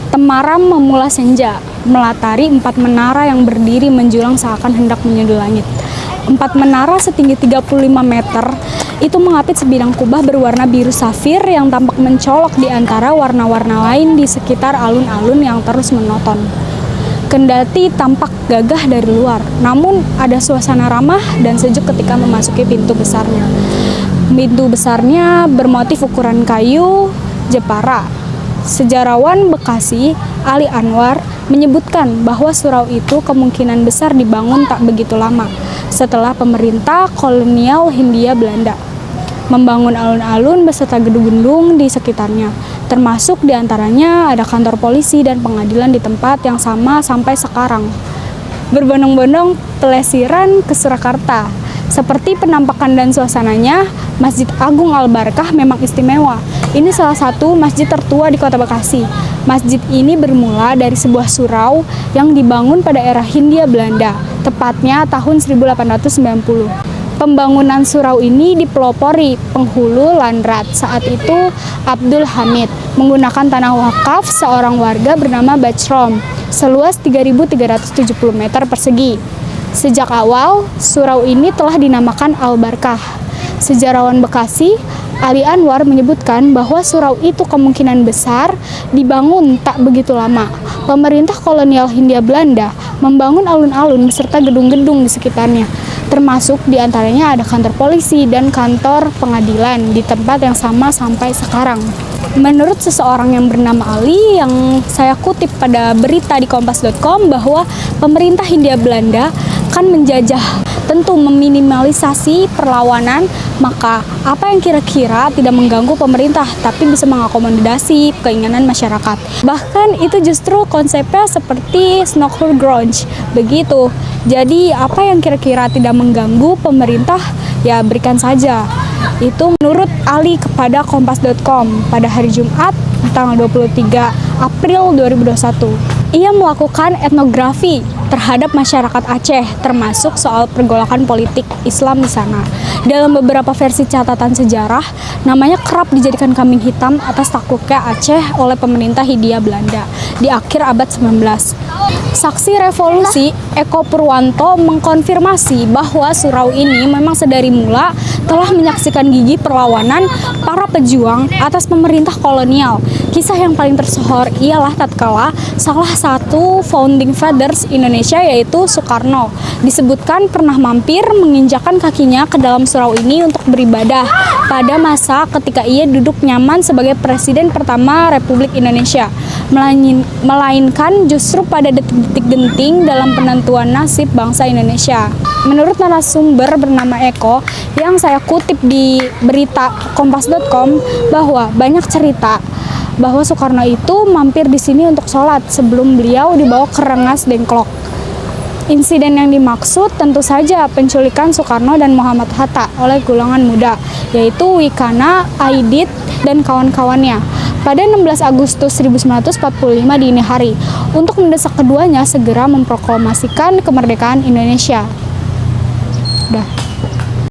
Temaram memula senja, melatari 4 menara yang berdiri menjulang seakan hendak menyudu langit. 4 menara setinggi 35 meter itu mengapit sebidang kubah berwarna biru safir yang tampak mencolok di antara warna-warna lain di sekitar alun-alun yang terus menonton. Kendati tampak gagah dari luar, namun ada suasana ramah dan sejuk ketika memasuki pintu besarnya. Pintu besarnya bermotif ukuran kayu Jepara. Sejarawan Bekasi, Ali Anwar, menyebutkan bahwa surau itu kemungkinan besar dibangun tak begitu lama setelah pemerintah kolonial Hindia Belanda membangun alun-alun beserta gedung-gedung di sekitarnya, termasuk diantaranya ada kantor polisi dan pengadilan di tempat yang sama sampai sekarang. Berbondong-bondong pelesiran ke Surakarta. Seperti penampakan dan suasananya, Masjid Agung Al-Barkah memang istimewa. Ini salah satu masjid tertua di Kota Bekasi. Masjid ini bermula dari sebuah surau yang dibangun pada era Hindia Belanda, tepatnya tahun 1890. Pembangunan surau ini dipelopori penghulu Landrat saat itu Abdul Hamid menggunakan tanah wakaf seorang warga bernama Bachrom seluas 3.370 meter persegi. Sejak awal, surau ini telah dinamakan Al-Barkah. Sejarawan Bekasi, Ali Anwar menyebutkan bahwa surau itu kemungkinan besar dibangun tak begitu lama. Pemerintah kolonial Hindia Belanda membangun alun-alun beserta gedung-gedung di sekitarnya, termasuk diantaranya ada kantor polisi dan kantor pengadilan di tempat yang sama sampai sekarang. Menurut seseorang yang bernama Ali yang saya kutip pada berita di kompas.com bahwa pemerintah Hindia Belanda kan menjajah, tentu meminimalisasi perlawanan, maka apa yang kira-kira tidak mengganggu pemerintah tapi bisa mengakomodasi keinginan masyarakat. Bahkan itu justru konsepnya seperti snooker grunge begitu. Jadi apa yang kira-kira tidak mengganggu pemerintah ya berikan saja. Itu menurut Ali kepada kompas.com pada hari Jumat tanggal 23 April 2021. Ia melakukan etnografi terhadap masyarakat Aceh, termasuk soal pergolakan politik Islam di sana. Dalam beberapa versi catatan sejarah, namanya kerap dijadikan kambing hitam atas takluknya Aceh oleh pemerintah Hindia Belanda di akhir abad 19. Saksi revolusi Eko Purwanto mengkonfirmasi bahwa surau ini memang sedari mula telah menyaksikan gigi perlawanan para pejuang atas pemerintah kolonial. Kisah yang paling tersohor ialah tatkala salah satu founding fathers Indonesia yaitu Soekarno disebutkan pernah mampir menginjakkan kakinya ke dalam surau ini untuk beribadah pada masa ketika ia duduk nyaman sebagai presiden pertama Republik Indonesia, melainkan justru pada detik-detik genting dalam penentuan nasib bangsa Indonesia. Menurut narasumber bernama Eko yang saya kutip di berita kompas.com bahwa banyak cerita bahwa Soekarno itu mampir di sini untuk sholat sebelum beliau dibawa ke Rengas Dengklok. Insiden yang dimaksud tentu saja penculikan Soekarno dan Muhammad Hatta oleh golongan muda, yaitu Wikana, Aidit, dan kawan-kawannya pada 16 Agustus 1945 dini hari untuk mendesak keduanya segera memproklamasikan kemerdekaan Indonesia. Udah.